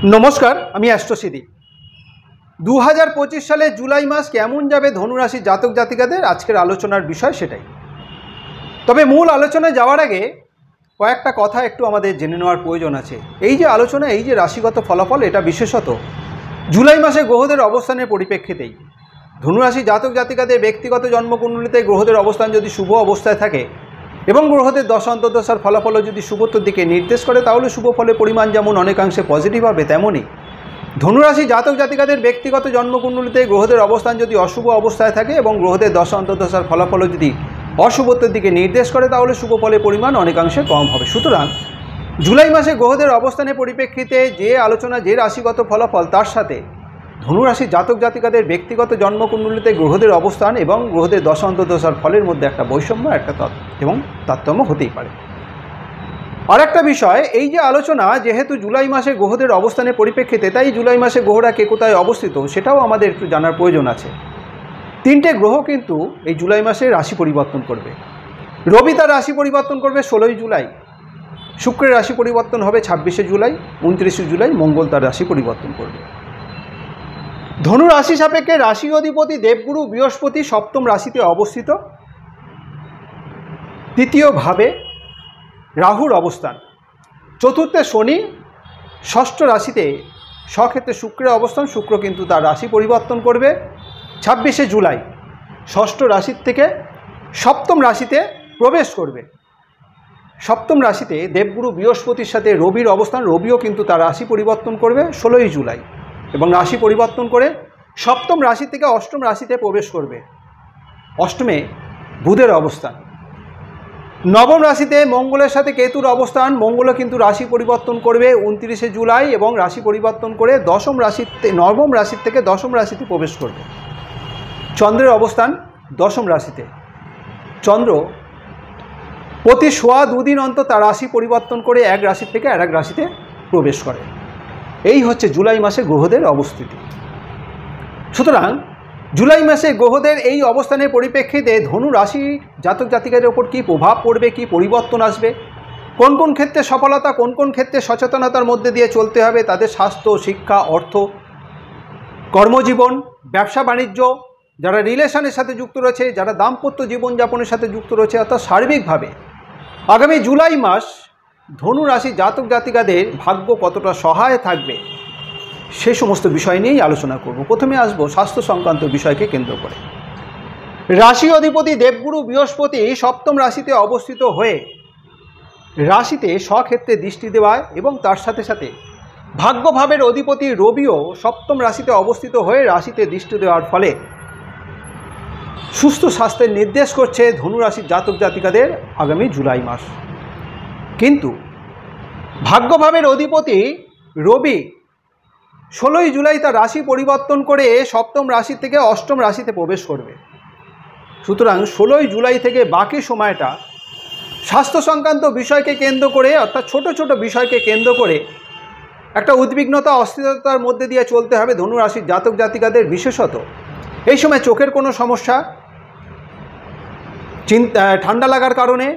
নমস্কার, আমি অ্যাস্ট্রোসিদি। 2025 সালে জুলাই মাস কেমন যাবে ধনুরাশির জাতক জাতিকাদের আজকের আলোচনার বিষয় সেটাই। তবে মূল আলোচনায় যাওয়ার আগে কয়েকটা কথা একটু আমাদের জেনে নেওয়ার প্রয়োজন আছে। এই যে আলোচনা, এই যে রাশিগত ফলাফল, এটা বিশেষত জুলাই মাসে গ্রহদের অবস্থানের পরিপ্রেক্ষিতেই। ধনুরাশি জাতক জাতিকাদের ব্যক্তিগত জন্মকুণ্ডলিতে গ্রহদের অবস্থান যদি শুভ অবস্থায় থাকে এবং গ্রহদের দশা অন্তর্দশার ফলাফলও যদি শুভত্বর দিকে নির্দেশ করে, তাহলে শুভ ফলের পরিমাণ যেমন অনেকাংশে পজিটিভ হবে, তেমনই ধনুরাশি জাতক জাতিকাদের ব্যক্তিগত জন্মকুণ্ডলিতে গ্রহদের অবস্থান যদি অশুভ অবস্থায় থাকে এবং গ্রহদের দশা অন্তর্দশার ফলাফলও যদি অশুভত্বের দিকে নির্দেশ করে, তাহলে শুভ ফলের পরিমাণ অনেকাংশে কম হবে। সুতরাং জুলাই মাসে গ্রহদের অবস্থানের পরিপ্রেক্ষিতে যে আলোচনা, যে রাশিগত ফলাফল, তার সাথে ধনুরাশি জাতক জাতিকাদের ব্যক্তিগত জন্মকুণ্ডলিতে গ্রহদের অবস্থান এবং গ্রহদের দশা অন্তর্দশার ফলের মধ্যে একটা বৈষম্য, একটা এবং তারতম্য হতেই পারে। আর একটা বিষয়, এই যে আলোচনা, যেহেতু জুলাই মাসে গ্রহদের অবস্থানের পরিপ্রেক্ষিতে, তাই জুলাই মাসে গ্রহরা কে কোথায় অবস্থিত সেটাও আমাদের একটু জানার প্রয়োজন আছে। তিনটে গ্রহ কিন্তু এই জুলাই মাসে রাশি পরিবর্তন করবে। রবি তার রাশি পরিবর্তন করবে 16ই জুলাই, শুক্রের রাশি পরিবর্তন হবে 26শে জুলাই, 29শে জুলাই মঙ্গল তার রাশি পরিবর্তন করবে। ধনু রাশি সাপেক্ষে রাশি অধিপতি দেবগুরু বৃহস্পতি সপ্তম রাশিতে অবস্থিত, তৃতীয় ভাবে রাহুর অবস্থান, চতুর্থে শনি, ষষ্ঠ রাশিতে স্বক্ষেত্রে শুক্রের অবস্থান। শুক্র কিন্তু তার রাশি পরিবর্তন করবে 26শে জুলাই, ষষ্ঠ রাশির থেকে সপ্তম রাশিতে প্রবেশ করবে। সপ্তম রাশিতে দেবগুরু বৃহস্পতির সাথে রবির অবস্থান, রবিও কিন্তু তার রাশি পরিবর্তন করবে 16ই জুলাই এবং রাশি পরিবর্তন করে সপ্তম রাশি থেকে অষ্টম রাশিতে প্রবেশ করবে। অষ্টমে বুধের অবস্থান, নবম রাশিতে মঙ্গলের সাথে কেতুর অবস্থান। মঙ্গলও কিন্তু রাশি পরিবর্তন করবে 29শে জুলাই এবং রাশি পরিবর্তন করে নবম রাশির থেকে দশম রাশিতে প্রবেশ করবে। চন্দ্রের অবস্থান দশম রাশিতে। চন্দ্র প্রতি সোয়া দুদিন অন্তর তার রাশি পরিবর্তন করে এক রাশি থেকে আর এক রাশিতে প্রবেশ করে। এই হচ্ছে জুলাই মাসে গ্রহদের অবস্থিতি। সুতরাং জুলাই মাসে গ্রহদের এই অবস্থানের পরিপ্রেক্ষিতে ধনু রাশি জাতক জাতিকাদের ওপর কী প্রভাব পড়বে, কী পরিবর্তন আসবে, কোন কোন ক্ষেত্রে সফলতা, কোন কোন ক্ষেত্রে সচেতনতার মধ্যে দিয়ে চলতে হবে, তাদের স্বাস্থ্য, শিক্ষা, অর্থ, কর্মজীবন, ব্যবসা বাণিজ্য, যারা রিলেশনের সাথে যুক্ত রয়েছে, যারা দাম্পত্য জীবনযাপনের সাথে যুক্ত রয়েছে, অর্থাৎ সার্বিকভাবে আগামী জুলাই মাস ধনু রাশি জাতক জাতিকাদের ভাগ্য কতটা সহায় থাকবে, সে সমস্ত বিষয় নিয়েই আলোচনা করব। প্রথমে আসবো স্বাস্থ্য সংক্রান্ত বিষয়কে কেন্দ্র করে। রাশি অধিপতি দেবগুরু বৃহস্পতি সপ্তম রাশিতে অবস্থিত হয়ে রাশিতে স্বক্ষেত্রে দৃষ্টি দেওয়ায় এবং তার সাথে সাথে ভাগ্যভাবের অধিপতি রবিও সপ্তম রাশিতে অবস্থিত হয়ে রাশিতে দৃষ্টি দেওয়ার ফলে সুস্থ স্বাস্থ্যের নির্দেশ করছে ধনুরাশির জাতক জাতিকাদের আগামী জুলাই মাস। কিন্তু ভাগ্যভাবের অধিপতি রবি 16ই জুলাই তার রাশি পরিবর্তন করে সপ্তম রাশি থেকে অষ্টম রাশিতে প্রবেশ করবে। সুতরাং 16ই জুলাই থেকে বাকি সময়টা স্বাস্থ্য সংক্রান্ত বিষয়কে কেন্দ্র করে, অর্থাৎ ছোট ছোট বিষয়কে কেন্দ্র করে একটা উদ্বিগ্নতা, অস্থিরতার মধ্যে দিয়ে চলতে হবে ধনুরাশির জাতক জাতিকাদের। বিশেষত এই সময় চোখের কোনো সমস্যা, ঠান্ডা লাগার কারণে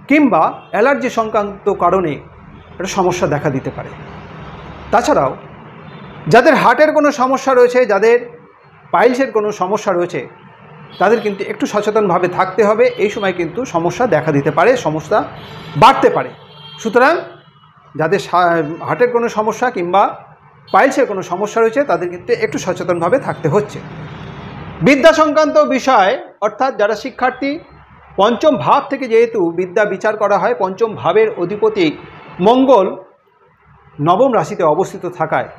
কিংবা অ্যালার্জি সংক্রান্ত কারণে একটা সমস্যা দেখা দিতে পারে। তাছাড়াও যাদের হার্টের কোনো সমস্যা রয়েছে, যাদের পাইলসের কোনো সমস্যা রয়েছে, তাদের কিন্তু একটু সচেতনভাবে থাকতে হবে। এই সময় কিন্তু সমস্যা দেখা দিতে পারে, সমস্যা বাড়তে পারে। সুতরাং যাদের হার্টের কোনো সমস্যা কিংবা পাইলসের কোনো সমস্যা রয়েছে, তাদের কিন্তু একটু সচেতনভাবে থাকতে হচ্ছে। বিদ্যা সংক্রান্ত বিষয়, অর্থাৎ যারা শিক্ষার্থী, পঞ্চম ভাব থেকে যেহেতু বিদ্যা বিচার করা হয়, পঞ্চম ভাবের অধিপতি মঙ্গল নবম রাশিতে অবস্থিত থাকায়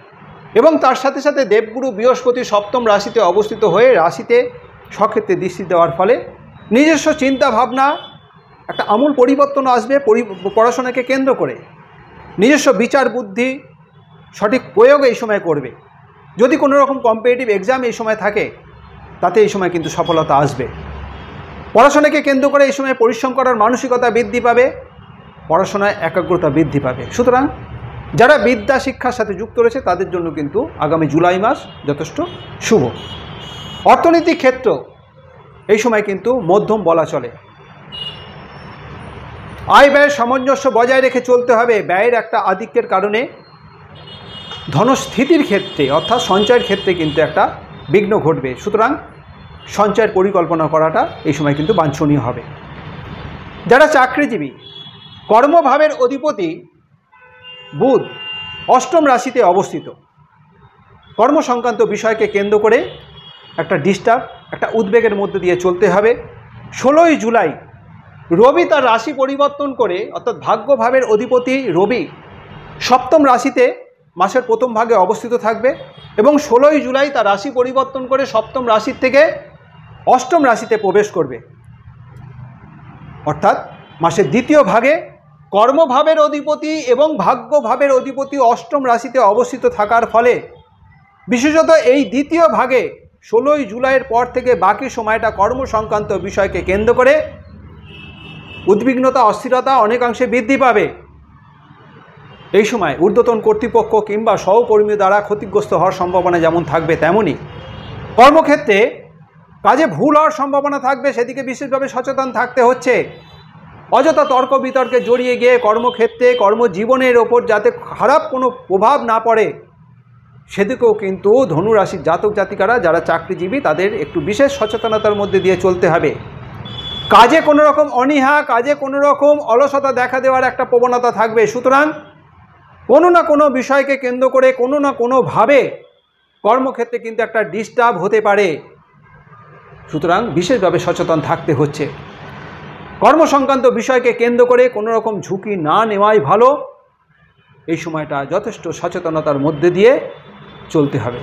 এবং তার সাথে সাথে দেবগুরু বৃহস্পতি সপ্তম রাশিতে অবস্থিত হয়ে রাশিতে স্বক্ষেত্রে দৃষ্টি দেওয়ার ফলে নিজস্ব চিন্তা ভাবনা একটা আমূল পরিবর্তন আসবে। পড়াশোনাকে কেন্দ্র করে নিজস্ব বিচার বুদ্ধি সঠিক প্রয়োগ এই সময় করবে। যদি কোনো রকম কম্পিটিটিভ এক্সাম এই সময় থাকে, তাতে এই সময় কিন্তু সফলতা আসবে। পড়াশোনাকে কেন্দ্র করে এই সময় পরিশ্রম করার মানসিকতা বৃদ্ধি পাবে, পড়াশোনায় একাগ্রতা বৃদ্ধি পাবে। সুতরাং যারা বিদ্যা শিক্ষার সাথে যুক্ত রয়েছে, তাদের জন্য কিন্তু আগামী জুলাই মাস যথেষ্ট শুভ। অর্থনৈতিক ক্ষেত্র এই সময় কিন্তু মধ্যম বলা চলে। আয় ব্যয়ের সামঞ্জস্য বজায় রেখে চলতে হবে। ব্যয়ের একটা আধিক্যের কারণে ধনস্থিতির ক্ষেত্রে অর্থাৎ সঞ্চয়ের ক্ষেত্রে কিন্তু একটা বিঘ্ন ঘটবে। সুতরাং সঞ্চয়ের পরিকল্পনা করাটা এই সময় কিন্তু বাঞ্ছনীয় হবে। যারা চাকরিজীবী, কর্মভাবের অধিপতি বুধ অষ্টম রাশিতে অবস্থিত। কর্ম সংক্রান্ত বিষয়কে কেন্দ্র করে একটা ডিস্টার্ব, একটা উদ্বেগের মধ্যে দিয়ে চলতে হবে। 16ই জুলাই রবি তার রাশি পরিবর্তন করে, অর্থাৎ ভাগ্যভাবের অধিপতি রবি সপ্তম রাশিতে মাসের প্রথম ভাগে অবস্থিত থাকবে এবং 16ই জুলাই তার রাশি পরিবর্তন করে সপ্তম রাশির থেকে অষ্টম রাশিতে প্রবেশ করবে। অর্থাৎ মাসের দ্বিতীয় ভাগে কর্মভাবের অধিপতি এবং ভাগ্যভাবের অধিপতি অষ্টম রাশিতে অবস্থিত থাকার ফলে বিশেষত এই দ্বিতীয় ভাগে 16ই জুলাইয়ের পর থেকে বাকি সময়টা কর্ম সংক্রান্ত বিষয়কে কেন্দ্র করে উদ্বিগ্নতা, অস্থিরতা অনেকাংশে বৃদ্ধি পাবে। এই সময় ঊর্ধ্বতন কর্তৃপক্ষ কিংবা সহকর্মী দ্বারা ক্ষতিগ্রস্ত হওয়ার সম্ভাবনা যেমন থাকবে, তেমনই কর্মক্ষেত্রে কাজে ভুল হওয়ার সম্ভাবনা থাকবে, সেদিকে বিশেষভাবে সচেতন থাকতে হচ্ছে। অযথা তর্ক বিতর্কে জড়িয়ে গিয়ে কর্মক্ষেত্রে, কর্মজীবনের ওপর যাতে খারাপ কোনো প্রভাব না পড়ে, সেদিকেও কিন্তু ধনুরাশির জাতক জাতিকারা যারা চাকরিজীবী তাদের একটু বিশেষ সচেতনতার মধ্যে দিয়ে চলতে হবে। কাজে কোনো রকম অনীহা, কাজে কোনো রকম অলসতা দেখা দেওয়ার একটা প্রবণতা থাকবে। সুতরাং কোনো না কোনো বিষয়কে কেন্দ্র করে কোনো না কোনোভাবে কর্মক্ষেত্রে কিন্তু একটা ডিস্টার্ব হতে পারে। সুতরাং বিশেষভাবে সচেতন থাকতে হচ্ছে। কর্মসংক্রান্ত বিষয়কে কেন্দ্র করে কোনো রকম ঝুঁকি না নেওয়াই ভালো। এই সময়টা যথেষ্ট সচেতনতার মধ্যে দিয়ে চলতে হবে।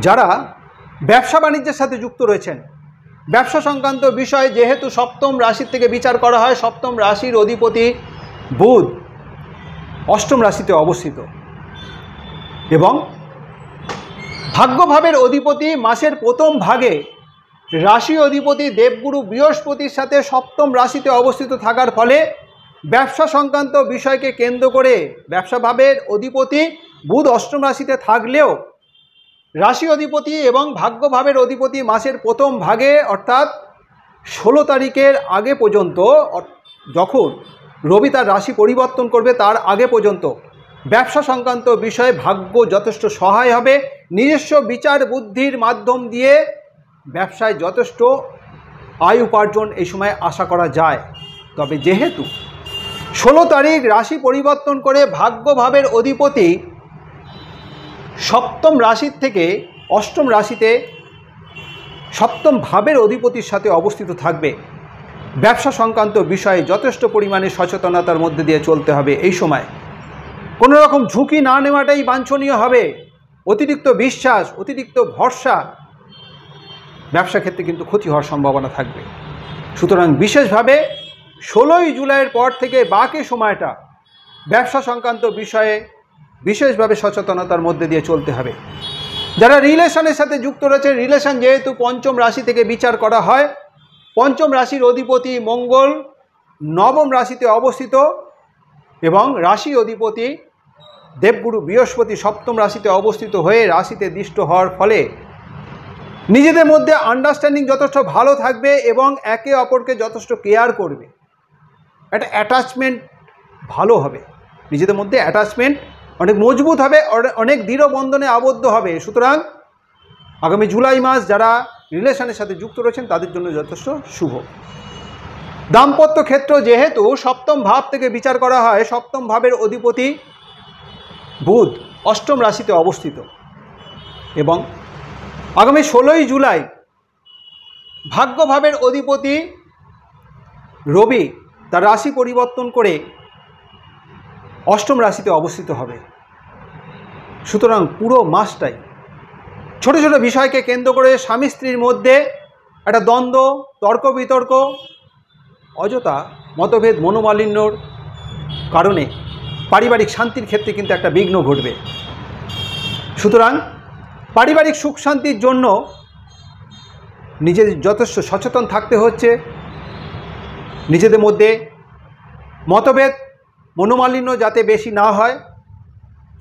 যারা ব্যবসা বাণিজ্যের সাথে যুক্ত রয়েছেন, ব্যবসা সংক্রান্ত বিষয় যেহেতু সপ্তম রাশির থেকে বিচার করা হয়, সপ্তম রাশির অধিপতি বুধ অষ্টম রাশিতে অবস্থিত এবং ভাগ্যভাবের অধিপতি মাসের প্রথম ভাগে রাশি অধিপতি দেবগুরু বৃহস্পতির সাথে সপ্তম রাশিতে অবস্থিত থাকার ফলে ব্যবসা সংক্রান্ত বিষয়কে কেন্দ্র করে ব্যবসাভাবের অধিপতি বুধ অষ্টম রাশিতে থাকলেও রাশি অধিপতি এবং ভাগ্যভাবের অধিপতি মাসের প্রথম ভাগে অর্থাৎ 16 তারিখের আগে পর্যন্ত, যখন রবি তার রাশি পরিবর্তন করবে তার আগে পর্যন্ত ব্যবসা সংক্রান্ত বিষয়ে ভাগ্য যথেষ্ট সহায় হবে। নিজস্ব বিচার বুদ্ধির মাধ্যম দিয়ে ব্যবসায় যথেষ্ট আয় উপার্জন এই সময় আশা করা যায়। তবে যেহেতু 16 তারিখ রাশি পরিবর্তন করে ভাগ্যভাবের অধিপতি সপ্তম রাশির থেকে অষ্টম রাশিতে সপ্তম ভাবের অধিপতির সাথে অবস্থিত থাকবে, ব্যবসা সংক্রান্ত বিষয়ে যথেষ্ট পরিমাণে সচেতনতার মধ্যে দিয়ে চলতে হবে। এই সময় কোনো রকম ঝুঁকি না নেওয়াটাই বাঞ্ছনীয় হবে। অতিরিক্ত বিশ্বাস, অতিরিক্ত ভরসা ব্যবসা ক্ষেত্রে কিন্তু ক্ষতি হওয়ার সম্ভাবনা থাকবে। সুতরাং বিশেষভাবে 16ই জুলাইয়ের পর থেকে বাকি সময়টা ব্যবসা সংক্রান্ত বিষয়ে বিশেষভাবে সচেতনতার মধ্যে দিয়ে চলতে হবে। যারা রিলেশনের সাথে যুক্ত রয়েছে, রিলেশন যেহেতু পঞ্চম রাশি থেকে বিচার করা হয়, পঞ্চম রাশির অধিপতি মঙ্গল নবম রাশিতে অবস্থিত এবং রাশি অধিপতি দেবগুরু বৃহস্পতি সপ্তম রাশিতে অবস্থিত হয়ে রাশিতে দৃষ্ট হওয়ার ফলে নিজেদের মধ্যে আন্ডারস্ট্যান্ডিং যথেষ্ট ভালো থাকবে এবং একে অপরকে যথেষ্ট কেয়ার করবে। একটা অ্যাটাচমেন্ট ভালো হবে, নিজেদের মধ্যে অ্যাটাচমেন্ট অনেক মজবুত হবে, অনেক দৃঢ় বন্ধনে আবদ্ধ হবে। সুতরাং আগামী জুলাই মাস যারা রিলেশনের সাথে যুক্ত রয়েছেন তাদের জন্য যথেষ্ট শুভ। দাম্পত্য ক্ষেত্র যেহেতু সপ্তম ভাব থেকে বিচার করা হয়, সপ্তম ভাবের অধিপতি বুধ অষ্টম রাশিতে অবস্থিত এবং আগামী 16ই জুলাই ভাগ্যভাবের অধিপতি রবি তার রাশি পরিবর্তন করে অষ্টম রাশিতে অবস্থিত হবে। সুতরাং পুরো মাসটাই ছোট ছোট বিষয়কে কেন্দ্র করে স্বামী স্ত্রীর মধ্যে একটা দ্বন্দ্ব, তর্ক বিতর্ক, অযথা মতভেদ, মনোমালিন্যর কারণে পারিবারিক শান্তির ক্ষেত্রে কিন্তু একটা বিঘ্ন ঘটবে। সুতরাং পারিবারিক সুখ শান্তির জন্য নিজেদের যথেষ্ট সচেতন থাকতে হচ্ছে। নিজেদের মধ্যে মতভেদ, মনোমালিন্য যাতে বেশি না হয়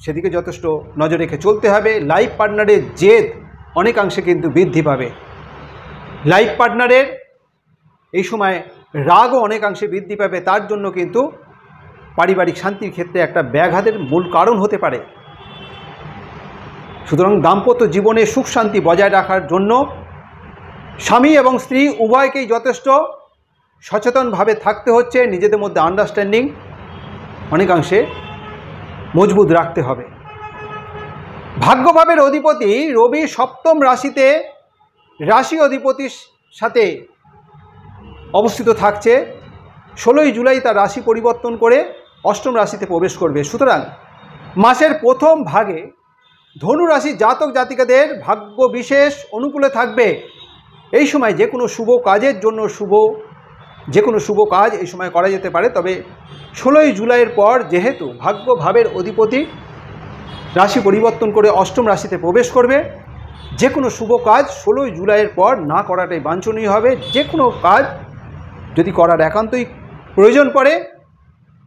সেদিকে যথেষ্ট নজর রেখে চলতে হবে। লাইফ পার্টনারের জেদ অনেকাংশে কিন্তু বৃদ্ধি পাবে। লাইফ পার্টনারের এই সময় রাগও অনেকাংশে বৃদ্ধি পাবে, তার জন্য কিন্তু পারিবারিক শান্তির ক্ষেত্রে একটা ব্যাঘাতের মূল কারণ হতে পারে। সুতরাং দাম্পত্য জীবনে সুখ শান্তি বজায় রাখার জন্য স্বামী এবং স্ত্রী উভয়কেই যথেষ্ট সচেতনভাবে থাকতে হচ্ছে, নিজেদের মধ্যে আন্ডারস্ট্যান্ডিং অনেকাংশে মজবুত রাখতে হবে। ভাগ্যভাবের অধিপতি রবি সপ্তম রাশিতে রাশি অধিপতির সাথে অবস্থিত থাকছে। 16ই জুলাই তার রাশি পরিবর্তন করে অষ্টম রাশিতে প্রবেশ করবে। সুতরাং মাসের প্রথম ভাগে ধনু রাশির জাতক জাতিকাদের ভাগ্য বিশেষ অনুকূলে থাকবে। এই সময় যে কোনো শুভ কাজের জন্য যে কোনো শুভ কাজ এই সময় করা যেতে পারে। তবে 16ই জুলাইয়ের পর যেহেতু ভাগ্যভাবের অধিপতি রাশি পরিবর্তন করে অষ্টম রাশিতে প্রবেশ করবে, যে কোনো শুভ কাজ 16ই জুলাইয়ের পর না করাটাই বাঞ্ছনীয় হবে। যে কোনো কাজ যদি করার একান্তই প্রয়োজন পড়ে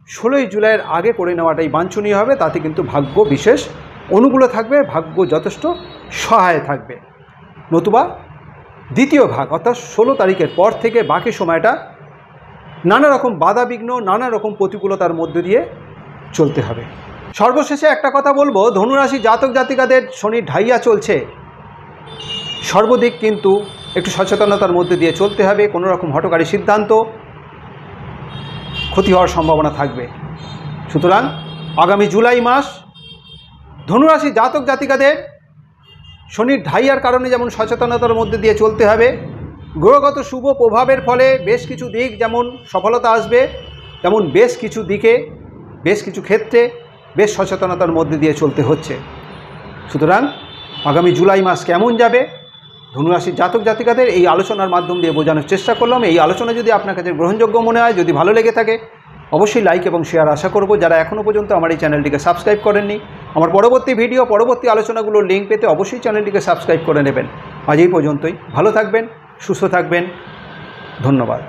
16ই জুলাইয়ের আগে করে নেওয়াটাই বাঞ্ছনীয় হবে। তাতে কিন্তু ভাগ্য বিশেষ অনুকূলে থাকবে, ভাগ্য যথেষ্ট সহায় থাকবে। নতুবা দ্বিতীয় ভাগ অর্থাৎ 16 তারিখের পর থেকে বাকি সময়টা নানা রকম বাধাবিঘ্ন, নানা রকম প্রতিকূলতার মধ্যে দিয়ে চলতে হবে। সর্বশেষে একটা কথা বলবো, ধনুরাশি জাতক জাতিকাদের শনি ঢাইয়া চলছে, সর্বদিক কিন্তু একটু সচেতনতার মধ্যে দিয়ে চলতে হবে। কোনো রকম হঠকারী সিদ্ধান্ত ক্ষতি হওয়ার সম্ভাবনা থাকবে। সুতরাং আগামী জুলাই মাস ধনুরাশি জাতক জাতিকাদের শনির ঢাইয়ার কারণে যেমন সচেতনতার মধ্যে দিয়ে চলতে হবে, গ্রহগত শুভ প্রভাবের ফলে বেশ কিছু দিক যেমন সফলতা আসবে, তেমন বেশ কিছু দিকে বেশ কিছু ক্ষেত্রে বেশ সচেতনতার মধ্যে দিয়ে চলতে হচ্ছে। সুতরাং আগামী জুলাই মাস কেমন যাবে ধনুরাশির জাতক জাতিকাদের এই আলোচনার মাধ্যম দিয়ে বোঝানোর চেষ্টা করলাম। এই আলোচনা যদি আপনার কাছে গ্রহণযোগ্য মনে হয়, যদি ভালো লেগে থাকে, অবশ্যই লাইক এবং শেয়ার আশা করব। যারা এখনও পর্যন্ত আমার এই চ্যানেলটিকে সাবস্ক্রাইব করেননি, আমার পরবর্তী ভিডিও পরবর্তী আলোচনাগুলোর লিঙ্ক পেতে অবশ্যই চ্যানেলটিকে সাবস্ক্রাইব করে নেবেন। আজ এই পর্যন্তই। ভালো থাকবেন, সুস্থ থাকবেন। ধন্যবাদ।